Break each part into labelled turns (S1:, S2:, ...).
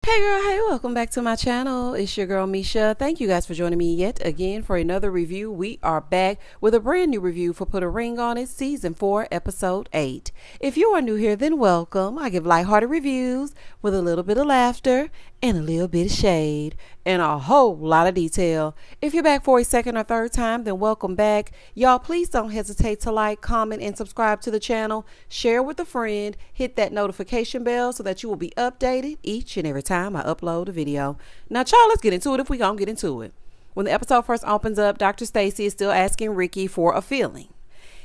S1: Hey girl, hey, welcome back to my channel. It's your girl Misha. Thank you guys for joining me yet again for another review. We are back with a brand new review for Put a Ring on It, Season 4, Episode 8. If you are new here, then welcome. I give lighthearted reviews with a little bit of laughter and a little bit of shade and a whole lot of detail. If you're back for a second or third time, then welcome back. Y'all, please don't hesitate to like, comment, and subscribe to the channel. Share with a friend. Hit that notification bell so that you will be updated each and every time I upload a video. Now, y'all, let's get into it if we gonna get into it. When the episode first opens up, Dr. Stacy is still asking Ricky for a feeling.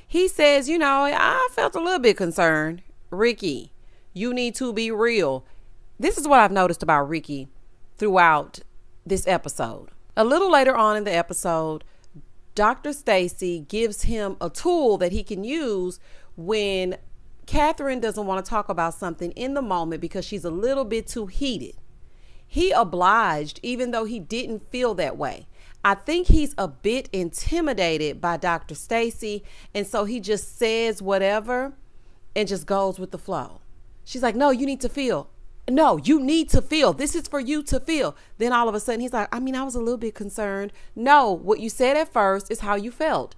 S1: He says, I felt a little bit concerned. Ricky, you need to be real. This is what I've noticed about Ricky throughout this episode. A little later on in the episode, Dr. Stacy gives him a tool that he can use when Catherine doesn't want to talk about something in the moment because she's a little bit too heated. He obliged, even though he didn't feel that way. I think he's a bit intimidated by Dr. Stacy, and so he just says whatever and just goes with the flow. She's like, no, you need to feel. No, you need to feel. This is for you to feel. Then all of a sudden he's like, I was a little bit concerned. No, what you said at first is how you felt.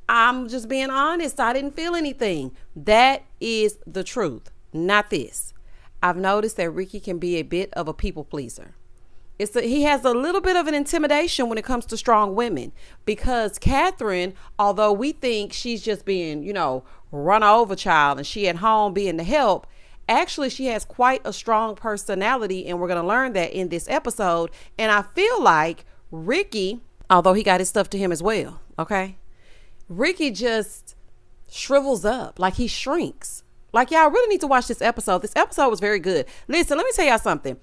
S1: I'm just being honest. I didn't feel anything. That is the truth, not this. I've noticed that Ricky can be a bit of a people pleaser. He has a little bit of an intimidation when it comes to strong women because Catherine, although we think she's just being, run over child and she at home being the help, actually, she has quite a strong personality, and we're going to learn that in this episode. And I feel like Ricky, although he got his stuff to him as well, okay? Ricky just shrivels up, like he shrinks. Like, y'all really need to watch this episode. This episode was very good. Listen, let me tell y'all something.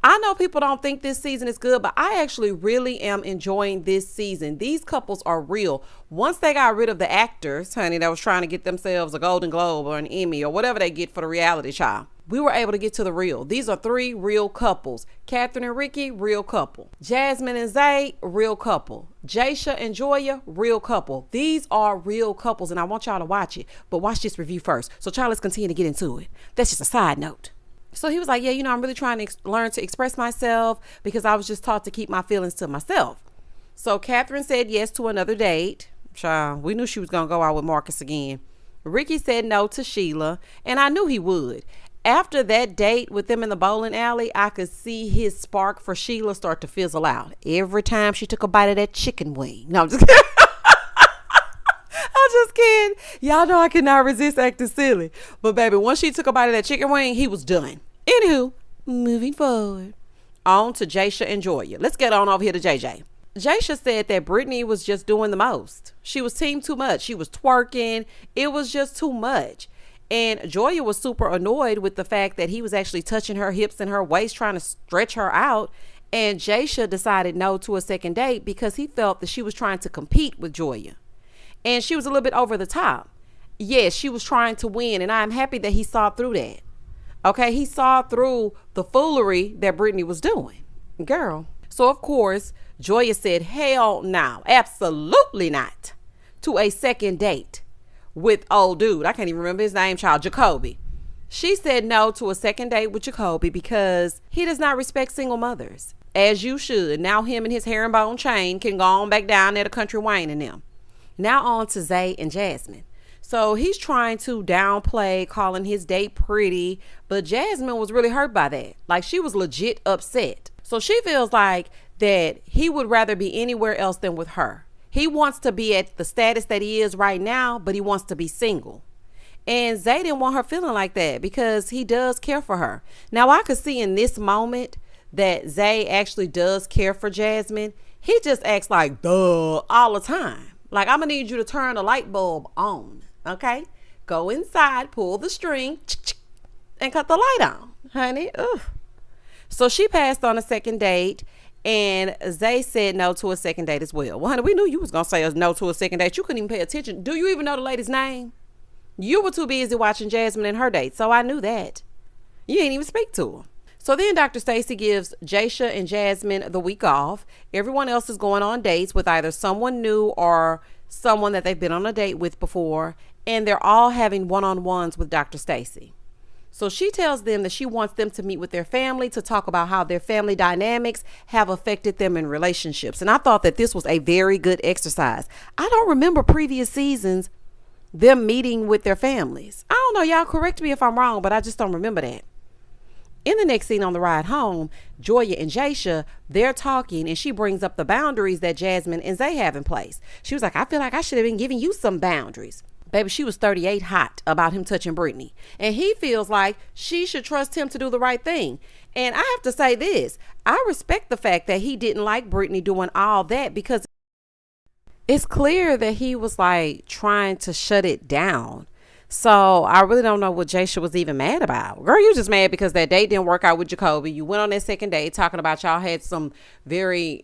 S1: I know people don't think this season is good, but I actually really am enjoying this season. These couples are real. Once they got rid of the actors, honey, that was trying to get themselves a Golden Globe or an Emmy or whatever they get for the reality child, we were able to get to the real. These are three real couples. Catherine and Ricky, real couple. Jasmine and Zay, real couple. Jaisha and Joya, real couple. These are real couples, and I want y'all to watch it. But watch this review first. So, child, let's continue to get into it. That's just a side note. So he was like, I'm really trying to learn to express myself because I was just taught to keep my feelings to myself. So Catherine said yes to another date. Child, we knew she was going to go out with Marcus again. Ricky said no to Sheila, and I knew he would. After that date with them in the bowling alley, I could see his spark for Sheila start to fizzle out. Every time she took a bite of that chicken wing. No, I'm just kidding. I'm just kidding. Y'all know I cannot resist acting silly. But baby, once she took a bite of that chicken wing, he was done. Anywho, moving forward. On to Jaisha and Joya. Let's get on over here to JJ. Jaisha said that Brittany was just doing the most. She was team too much. She was twerking. It was just too much. And Joya was super annoyed with the fact that he was actually touching her hips and her waist, trying to stretch her out. And Jaisha decided no to a second date because he felt that she was trying to compete with Joya. And she was a little bit over the top. Yes, she was trying to win. And I'm happy that he saw through that. Okay, he saw through the foolery that Brittany was doing. Girl. So, of course, Joya said, hell no, absolutely not, to a second date with old dude. I can't even remember his name, child, Jacoby. She said no to a second date with Jacoby because he does not respect single mothers, as you should. Now him and his herringbone chain can go on back down there to Country Wayne and them. Now on to Zay and Jasmine. So he's trying to downplay calling his date pretty, but Jasmine was really hurt by that. Like, she was legit upset. So she feels like that he would rather be anywhere else than with her. He wants to be at the status that he is right now, but he wants to be single. And Zay didn't want her feeling like that because he does care for her. Now, I could see in this moment that Zay actually does care for Jasmine. He just acts like, duh, all the time. Like, I'm going to need you to turn the light bulb on. Okay, go inside, pull the string, and cut the light on, honey. Ugh. So she passed on a second date, and Zay said no to a second date as well. Well, honey, we knew you was going to say no to a second date. You couldn't even pay attention. Do you even know the lady's name? You were too busy watching Jasmine and her date, so I knew that. You ain't even speak to her. So then Dr. Stacy gives Jaisha and Jasmine the week off. Everyone else is going on dates with either someone new or someone that they've been on a date with before. And they're all having one-on-ones with Dr. Stacy. So she tells them that she wants them to meet with their family to talk about how their family dynamics have affected them in relationships. And I thought that this was a very good exercise. I don't remember previous seasons them meeting with their families. I don't know, y'all correct me if I'm wrong, but I just don't remember that. In the next scene on the ride home, Joya and Jaisha, they're talking, and she brings up the boundaries that Jasmine and Zay have in place. She was like, I feel like I should have been giving you some boundaries. Baby, she was 38 hot about him touching Brittany. And he feels like she should trust him to do the right thing. And I have to say this, I respect the fact that he didn't like Brittany doing all that, because it's clear that he was like trying to shut it down. So I really don't know what Jaisha was even mad about. Girl, you just mad because that date didn't work out with Jacoby. You went on that second date talking about y'all had some very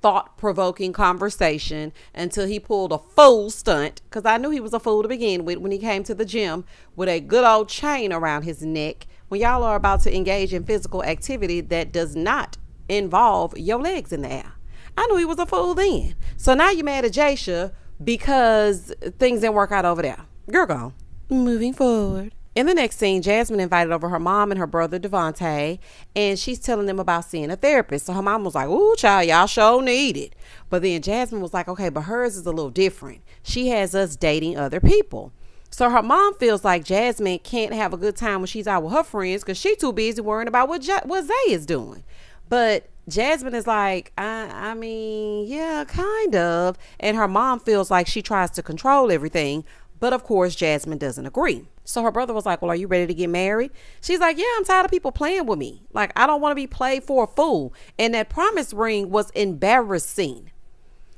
S1: thought-provoking conversation until he pulled a fool stunt, because I knew he was a fool to begin with when he came to the gym with a good old chain around his neck when y'all are about to engage in physical activity that does not involve your legs in the air. I knew he was a fool then. So now you're mad at Jaisha because things didn't work out over there. Girl, gone. Moving forward. In the next scene, Jasmine invited over her mom and her brother Devontae, and she's telling them about seeing a therapist. So her mom was like, ooh, child, y'all sure need it. But then Jasmine was like, okay, but hers is a little different. She has us dating other people. So her mom feels like Jasmine can't have a good time when she's out with her friends because she's too busy worrying about what Zay is doing. But Jasmine is like, I mean, yeah, kind of. And her mom feels like she tries to control everything. But of course, Jasmine doesn't agree. So her brother was like, well, are you ready to get married? She's like, yeah, I'm tired of people playing with me. Like, I don't want to be played for a fool. And that promise ring was embarrassing.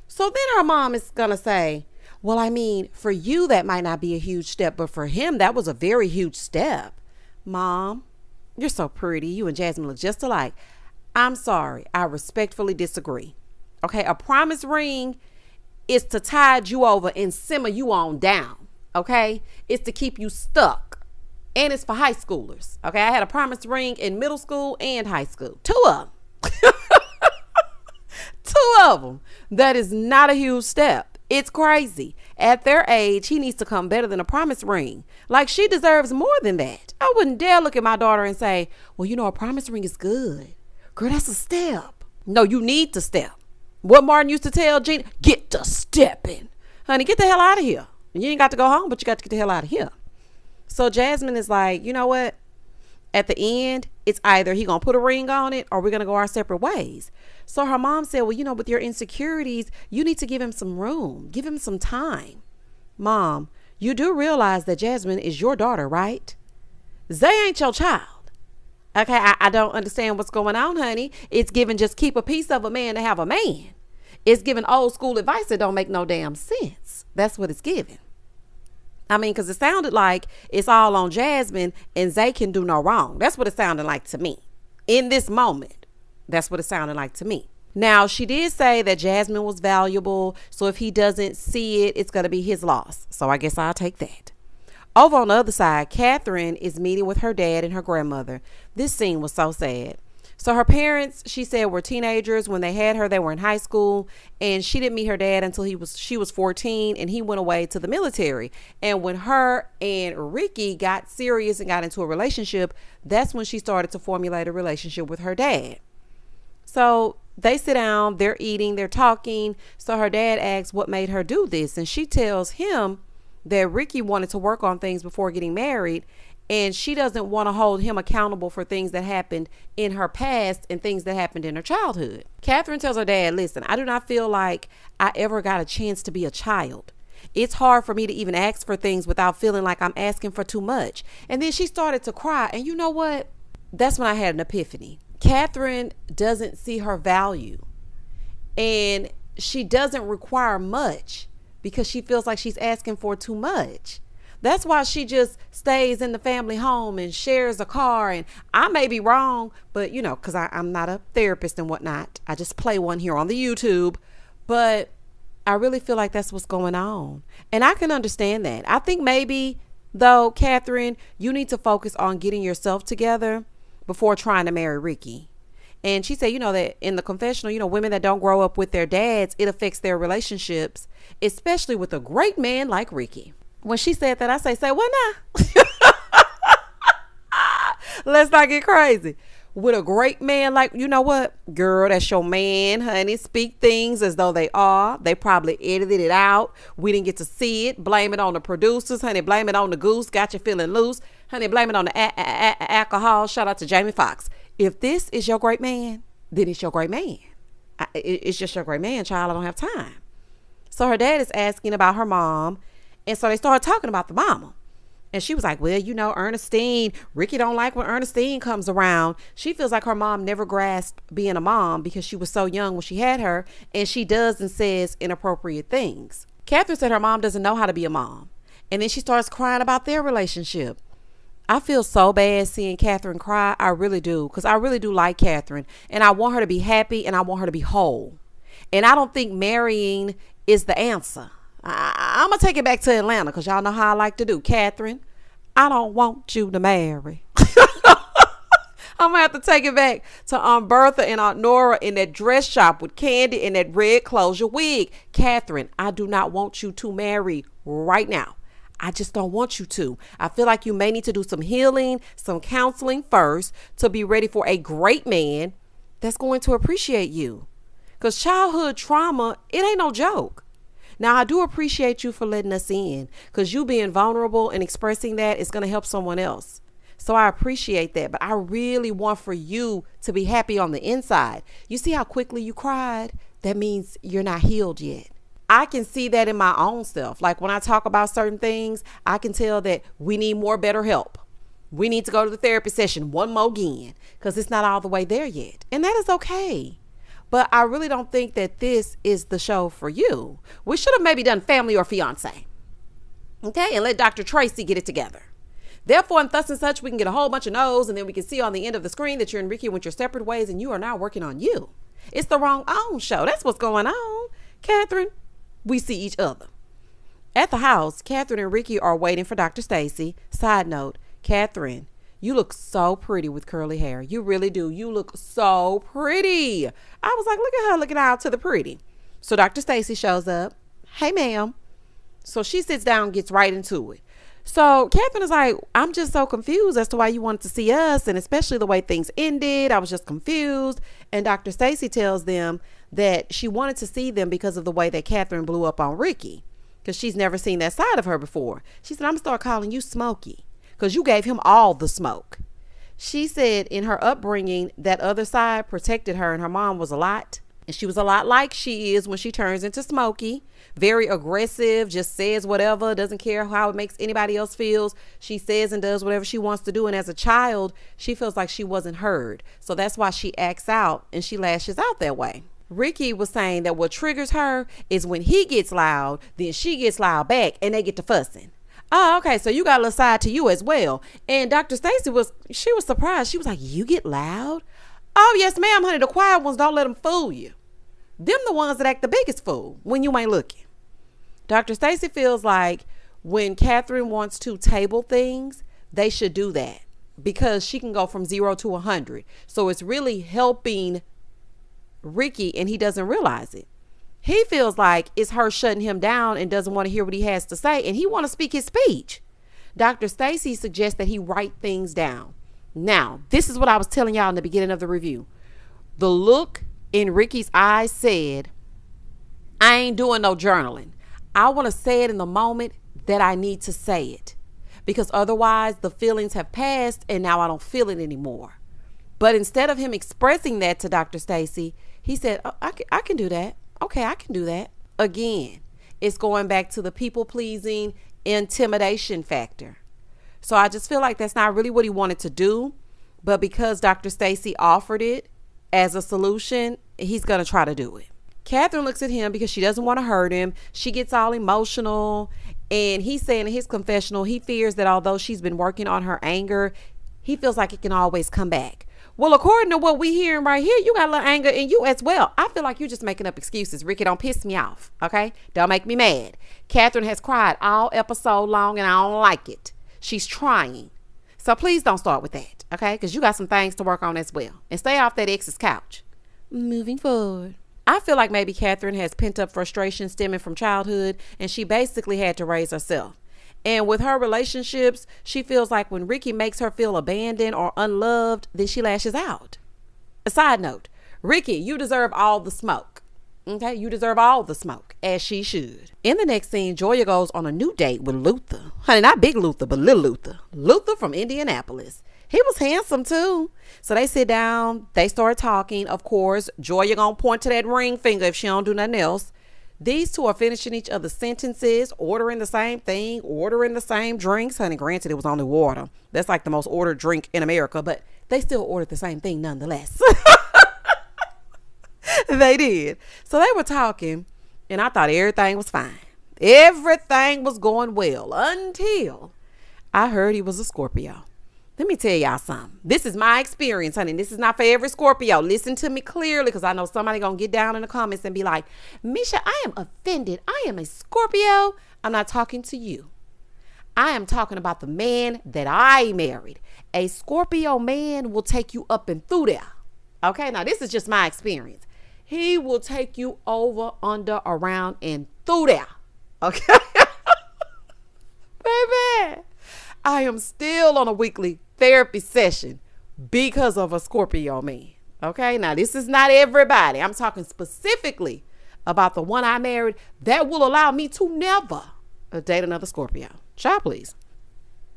S1: So then her mom is going to say, well, I mean, for you, that might not be a huge step, but for him, that was a very huge step. Mom, you're so pretty. You and Jasmine look just alike. I'm sorry. I respectfully disagree. Okay, a promise ring is to tide you over and simmer you on down. Okay, it's to keep you stuck, and it's for high schoolers. Okay, I had a promise ring in middle school and high school. Two of them. Two of them. That is not a huge step. It's crazy. At their age, he needs to come better than a promise ring. Like, she deserves more than that. I wouldn't dare look at my daughter and say, well, you know, a promise ring is good. Girl, that's a step. No, you need to step. What Martin used to tell Gina, get to stepping. Honey, get the hell out of here. You ain't got to go home, but you got to get the hell out of here. So Jasmine is like, you know what? At the end, it's either he going to put a ring on it or we're going to go our separate ways. So her mom said, well, you know, with your insecurities, you need to give him some room. Give him some time. Mom, you do realize that Jasmine is your daughter, right? Zay ain't your child. Okay, I don't understand what's going on, honey. It's giving just keep a piece of a man to have a man. It's giving old school advice that don't make no damn sense. That's what it's giving. I mean, because it sounded like it's all on Jasmine and Zay can do no wrong. That's what it sounded like to me. In this moment, that's what it sounded like to me. Now, she did say that Jasmine was valuable. So if he doesn't see it, it's going to be his loss. So I guess I'll take that. Over on the other side, Catherine is meeting with her dad and her grandmother. This scene was so sad. So her parents, she said, were teenagers. When they had her, they were in high school, and she didn't meet her dad until she was 14, and he went away to the military. And when her and Ricky got serious and got into a relationship, that's when she started to formulate a relationship with her dad. So they sit down, they're eating, they're talking. So her dad asks what made her do this, and she tells him that Ricky wanted to work on things before getting married, and she doesn't want to hold him accountable for things that happened in her past and things that happened in her childhood. Catherine tells her dad, listen, I do not feel like I ever got a chance to be a child. It's hard for me to even ask for things without feeling like I'm asking for too much. And then she started to cry. And you know what? That's when I had an epiphany. Catherine doesn't see her value. And she doesn't require much because she feels like she's asking for too much. That's why she just stays in the family home and shares a car. And I may be wrong, but you know, because I'm not a therapist and whatnot. I just play one here on the YouTube. But I really feel like that's what's going on. And I can understand that. I think maybe, though, Catherine, you need to focus on getting yourself together before trying to marry Ricky. And she said, you know, that in the confessional, you know, women that don't grow up with their dads, it affects their relationships, especially with a great man like Ricky. When she said that, I say what now? Let's not get crazy. With a great man, like, you know what, girl, that's your man, honey. Speak things as though they are. They probably edited it out. We didn't get to see it. Blame it on the producers, honey. Blame it on the goose. Got you feeling loose, honey. Blame it on the alcohol. Shout out to Jamie Foxx. If this is your great man, then it's your great man. It's just your great man, child. I don't have time. So her dad is asking about her mom. And so they started talking about the mama. And she was like, well, you know, Ernestine, Ricky don't like when Ernestine comes around. She feels like her mom never grasped being a mom because she was so young when she had her. And she does and says inappropriate things. Catherine said her mom doesn't know how to be a mom. And then she starts crying about their relationship. I feel so bad seeing Catherine cry. I really do. Because I really do like Catherine. And I want her to be happy and I want her to be whole. And I don't think marrying is the answer. I'm going to take it back to Atlanta because y'all know how I like to do. Catherine, I don't want you to marry. I'm going to have to take it back to Aunt Bertha and Aunt Nora in that dress shop with Candy and that red closure wig. Catherine, I do not want you to marry right now. I just don't want you to. I feel like you may need to do some healing, some counseling first to be ready for a great man that's going to appreciate you. Because childhood trauma, it ain't no joke. Now, I do appreciate you for letting us in because you being vulnerable and expressing that is going to help someone else. So I appreciate that. But I really want for you to be happy on the inside. You see how quickly you cried? That means you're not healed yet. I can see that in my own self. Like when I talk about certain things, I can tell that we need more better help. We need to go to the therapy session one more again because it's not all the way there yet. And that is okay. But I really don't think that this is the show for you. We should have maybe done Family or Fiance. Okay, and let Dr. Tracy get it together. Therefore, and thus and such, we can get a whole bunch of no's, and then we can see on the end of the screen that you're and Ricky went your separate ways, and you are now working on you. It's the wrong own show. That's what's going on. Catherine, we see each other. At the house, Catherine and Ricky are waiting for Dr. Stacy. Side note, Catherine, you look so pretty with curly hair. You really do. You look so pretty. I was like, look at her looking out to the pretty. So Dr. Stacy shows up. Hey, ma'am. So she sits down and gets right into it. So Catherine is like, I'm just so confused as to why you wanted to see us, and especially the way things ended. I was just confused. And Dr. Stacy tells them that she wanted to see them because of the way that Catherine blew up on Ricky, because she's never seen that side of her before. She said, I'm going to start calling you Smokey because you gave him all the smoke. She said in her upbringing, that other side protected her, and her mom was a lot. And she was a lot like she is when she turns into Smokey. Very aggressive, just says whatever, doesn't care how it makes anybody else feels. She says and does whatever she wants to do. And as a child, she feels like she wasn't heard. So that's why she acts out and she lashes out that way. Ricky was saying that what triggers her is when he gets loud, then she gets loud back and they get to fussing. Oh, okay. So you got a little side to you as well. And Dr. Stacy was surprised. She was like, you get loud? Oh, yes, ma'am, honey. The quiet ones, don't let them fool you. Them the ones that act the biggest fool when you ain't looking. Dr. Stacy feels like when Catherine wants to table things, they should do that because she can go from 0 to 100. So it's really helping Ricky and he doesn't realize it. He feels like it's her shutting him down and doesn't want to hear what he has to say. And he want to speak his speech. Dr. Stacy suggests that he write things down. Now, this is what I was telling y'all in the beginning of the review. The look in Ricky's eyes said, I ain't doing no journaling. I want to say it in the moment that I need to say it, because otherwise the feelings have passed and now I don't feel it anymore. But instead of him expressing that to Dr. Stacy, he said, oh, I can do that. Okay, I can do that. Again, it's going back to the people pleasing intimidation factor. So I just feel like that's not really what he wanted to do. But because Dr. Stacy offered it as a solution, he's going to try to do it. Catherine looks at him because she doesn't want to hurt him. She gets all emotional, and he's saying in his confessional, he fears that although she's been working on her anger, he feels like it can always come back. Well, according to what we hearing right here, you got a little anger in you as well. I feel like you're just making up excuses. Ricky, don't piss me off. Okay. Don't make me mad. Catherine has cried all episode long and I don't like it. She's trying. So please don't start with that. Okay. Because you got some things to work on as well. And stay off that ex's couch. Moving forward. I feel like maybe Catherine has pent up frustration stemming from childhood and she basically had to raise herself. And with her relationships, she feels like when Ricky makes her feel abandoned or unloved, then she lashes out. A side note, Ricky, you deserve all the smoke. Okay, you deserve all the smoke, as she should. In the next scene, Joya goes on a new date with Luther. Honey, not Big Luther, but Little Luther. Luther from Indianapolis. He was handsome too. So they sit down, they start talking. Of course, Joya gonna point to that ring finger if she don't do nothing else. These two are finishing each other's sentences, ordering the same thing, ordering the same drinks. Honey, granted, it was only water. That's like the most ordered drink in America, but they still ordered the same thing nonetheless. They did. So they were talking, and I thought everything was fine. Everything was going well until I heard he was a Scorpio. Let me tell y'all something. This is my experience, honey. This is not for every Scorpio. Listen to me clearly, because I know somebody going to get down in the comments and be like, Misha, I am offended. I am a Scorpio. I'm not talking to you. I am talking about the man that I married. A Scorpio man will take you up and through there. Okay, now this is just my experience. He will take you over, under, around, and through there. Okay? Baby, I am still on a weekly therapy session because of a Scorpio man. Okay, now this is not everybody. I'm talking specifically about the one I married that will allow me to never date another Scorpio. Child, please.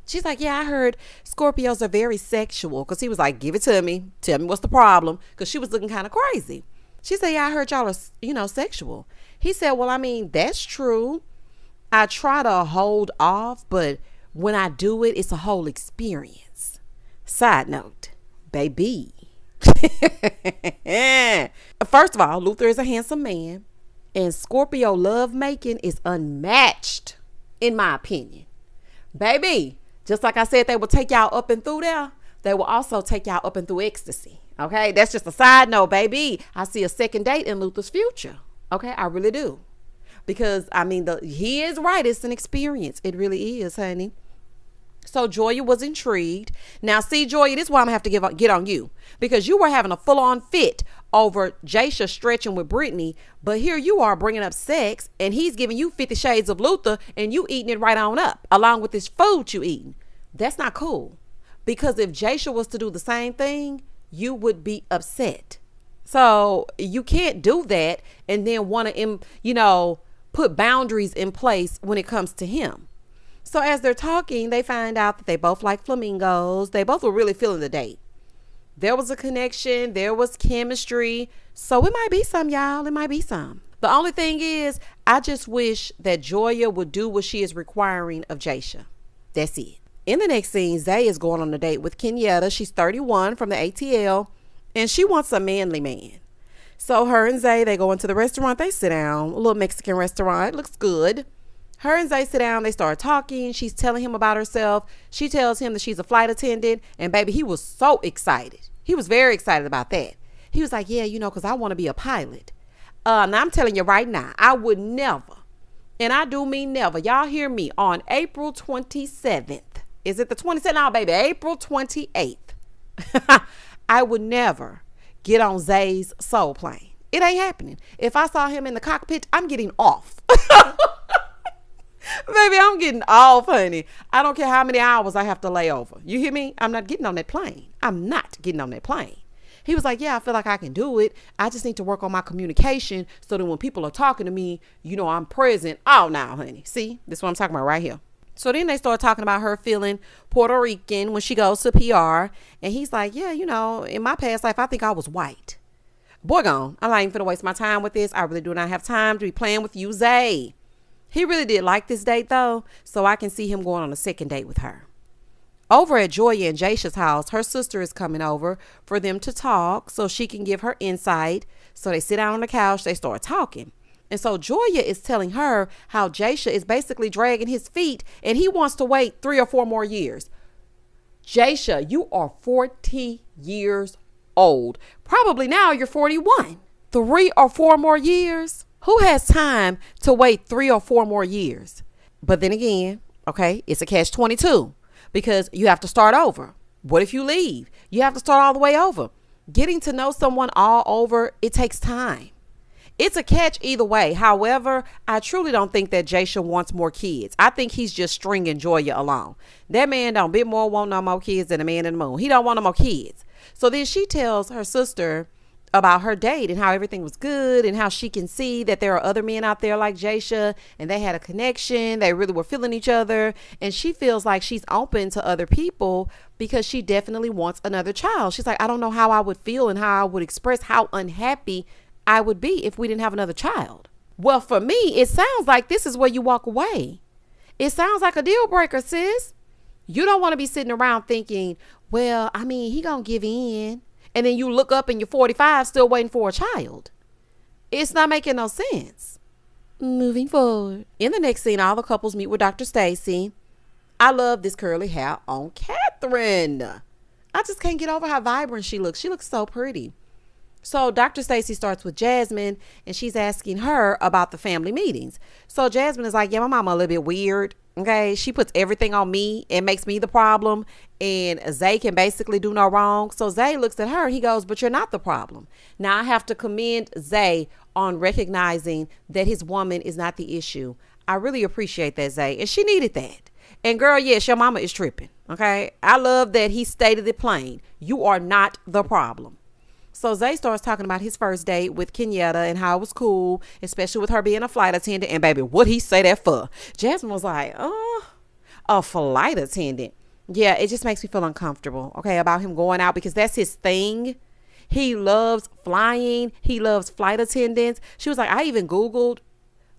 S1: She's like, yeah, I heard Scorpios are very sexual. Because he was like, give it to me. Tell me what's the problem. Because she was looking kind of crazy. She said, yeah, I heard y'all are, sexual. He said, well, I mean, that's true. I try to hold off, but when I do it, it's a whole experience. Side note, baby. First of all, Luther is a handsome man. And Scorpio love making is unmatched, in my opinion. Baby, just like I said, they will take y'all up and through there. They will also take y'all up and through ecstasy. Okay, that's just a side note, baby. I see a second date in Luther's future. Okay, I really do. Because, I mean, he is right. It's an experience. It really is, honey. So Joya was intrigued. Now, see, Joya, this is why I'm going to have to get on you. Because you were having a full-on fit over Jaisha stretching with Brittany. But here you are bringing up sex. And he's giving you 50 Shades of Luther. And you eating it right on up. Along with this food you eating. That's not cool. Because if Jaisha was to do the same thing, you would be upset. So you can't do that and then want to, put boundaries in place when it comes to him. So as they're talking, they find out that they both like flamingos. They both were really feeling the date. There was a connection. There was chemistry. So it might be some, y'all. It might be some. The only thing is, I just wish that Joya would do what she is requiring of Jaisha. That's it. In the next scene, Zay is going on a date with Kenyatta. She's 31 from the ATL, and she wants a manly man. So her and Zay, they go into the restaurant. They sit down, a little Mexican restaurant. Looks good. Her and Zay sit down. They start talking. She's telling him about herself. She tells him that she's a flight attendant. And baby, he was so excited. He was very excited about that. He was like, yeah, because I want to be a pilot. Now I'm telling you right now, I would never, and I do mean never. Y'all hear me, on April 27th. Is it the 27th? No, baby, April 28th. I would never get on Zay's soul plane. It ain't happening. If I saw him in the cockpit, I'm getting off. Baby, I'm getting off, honey. I don't care how many hours I have to lay over. You hear me? I'm not getting on that plane. I'm not getting on that plane. He was like, yeah, I feel like I can do it. I just need to work on my communication so that when people are talking to me, I'm present. Oh, now, honey. See, this is what I'm talking about right here. So then they start talking about her feeling Puerto Rican when she goes to PR. And he's like, yeah, in my past life, I think I was white. Boy, gone. I'm not even finna waste my time with this. I really do not have time to be playing with you, Zay. He really did like this date, though. So I can see him going on a second date with her. Over at Joya and Jaisha's house, her sister is coming over for them to talk so she can give her insight. So they sit down on the couch. They start talking. And so Joya is telling her how Jaisha is basically dragging his feet and he wants to wait 3 or 4 more years. Jaisha, you are 40 years old. Probably now you're 41. 3 or 4 more years? Who has time to wait 3 or 4 more years? But then again, okay, it's a catch-22 because you have to start over. What if you leave? You have to start all the way over. Getting to know someone all over, it takes time. It's a catch either way. However, I truly don't think that Jaisha wants more kids. I think he's just stringing Joya along. That man don't bit more want no more kids than a man in the moon. He don't want no more kids. So then she tells her sister about her date and how everything was good and how she can see that there are other men out there like Jaisha and they had a connection. They really were feeling each other. And she feels like she's open to other people because she definitely wants another child. She's like, I don't know how I would feel and how I would express how unhappy I would be if we didn't have another child. Well, for me, it sounds like this is where you walk away. It sounds like a deal breaker, sis. You don't want to be sitting around thinking, well, I mean, he gonna give in. And then you look up and you're 45 still waiting for a child. It's not making no sense. Moving forward. In the next scene, all the couples meet with Dr. Stacy. I love this curly hair on Catherine. I just can't get over how vibrant she looks. She looks so pretty. So Dr. Stacy starts with Jasmine and she's asking her about the family meetings. So Jasmine is like, yeah, my mama a little bit weird. Okay. She puts everything on me and makes me the problem. And Zay can basically do no wrong. So Zay looks at her. He goes, but you're not the problem. Now I have to commend Zay on recognizing that his woman is not the issue. I really appreciate that, Zay. And she needed that. And girl, yes, your mama is tripping. Okay. I love that he stated it plain. You are not the problem. So Zay starts talking about his first date with Kenyatta and how it was cool, especially with her being a flight attendant. And baby, what'd he say that for? Jasmine was like, oh, a flight attendant. Yeah, it just makes me feel uncomfortable, okay, about him going out because that's his thing. He loves flying. He loves flight attendants. She was like, I even Googled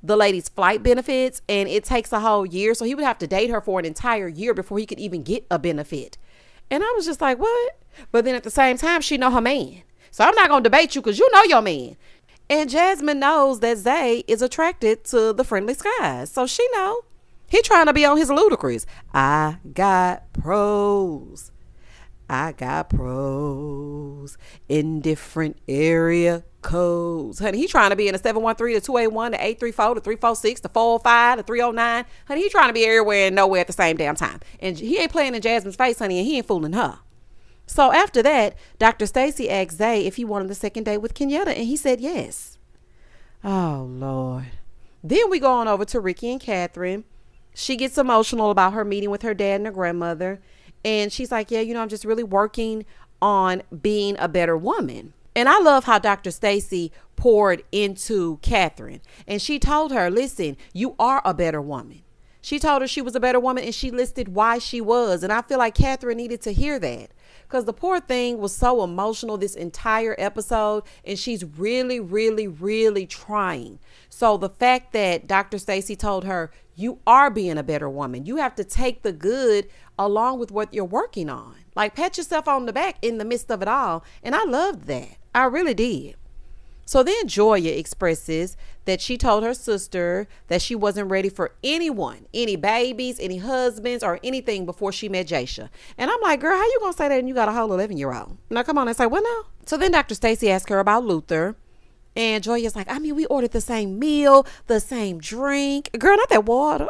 S1: the lady's flight benefits and it takes a whole year. So he would have to date her for an entire year before he could even get a benefit. And I was just like, what? But then at the same time, she know her man. So I'm not going to debate you because you know your man. And Jasmine knows that Zay is attracted to the friendly skies. So she know. He trying to be on his ludicrous. I got pros. I got pros in different area codes. Honey, he trying to be in the 713, the 281, the 834, the 346, the 405, the 309. Honey, he trying to be everywhere and nowhere at the same damn time. And he ain't playing in Jasmine's face, honey, and he ain't fooling her. So after that, Dr. Stacy asked Zay if he wanted a second date with Kenyatta, and he said yes. Oh, Lord. Then we go on over to Ricky and Catherine. She gets emotional about her meeting with her dad and her grandmother. And she's like, yeah, I'm just really working on being a better woman. And I love how Dr. Stacy poured into Catherine. And she told her, listen, you are a better woman. She told her she was a better woman and she listed why she was. And I feel like Catherine needed to hear that. Because the poor thing was so emotional this entire episode. And she's really, really, really trying. So the fact that Dr. Stacy told her, you are being a better woman. You have to take the good along with what you're working on. Like pat yourself on the back in the midst of it all. And I loved that. I really did. So then Joya expresses that she told her sister that she wasn't ready for anyone, any babies, any husbands or anything before she met Jaisha. And I'm like, girl, how you going to say that and you got a whole 11-year-old? Now, come on and say, what now? So then Dr. Stacy asked her about Luther. And Joya's like, I mean, we ordered the same meal, the same drink. Girl, not that water.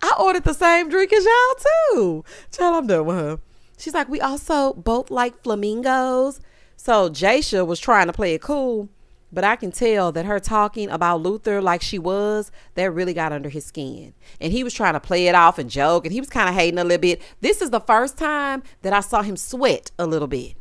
S1: I ordered the same drink as y'all too. Child, I'm done with her. She's like, we also both like flamingos. So Jaisha was trying to play it cool, but I can tell that her talking about Luther like she was, that really got under his skin. And he was trying to play it off and joke, and he was kind of hating a little bit. This is the first time that I saw him sweat a little bit.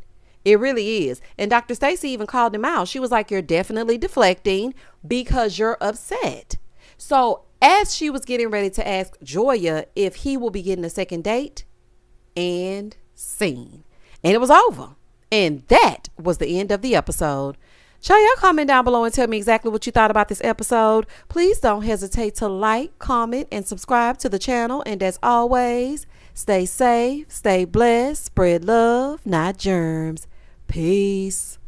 S1: It really is. And Dr. Stacy even called him out. She was like, you're definitely deflecting because you're upset. So as she was getting ready to ask Joya if he will be getting a second date, and scene. And it was over. And that was the end of the episode. Y'all comment down below and tell me exactly what you thought about this episode. Please don't hesitate to like, comment, and subscribe to the channel. And as always, stay safe, stay blessed, spread love, not germs. Peace.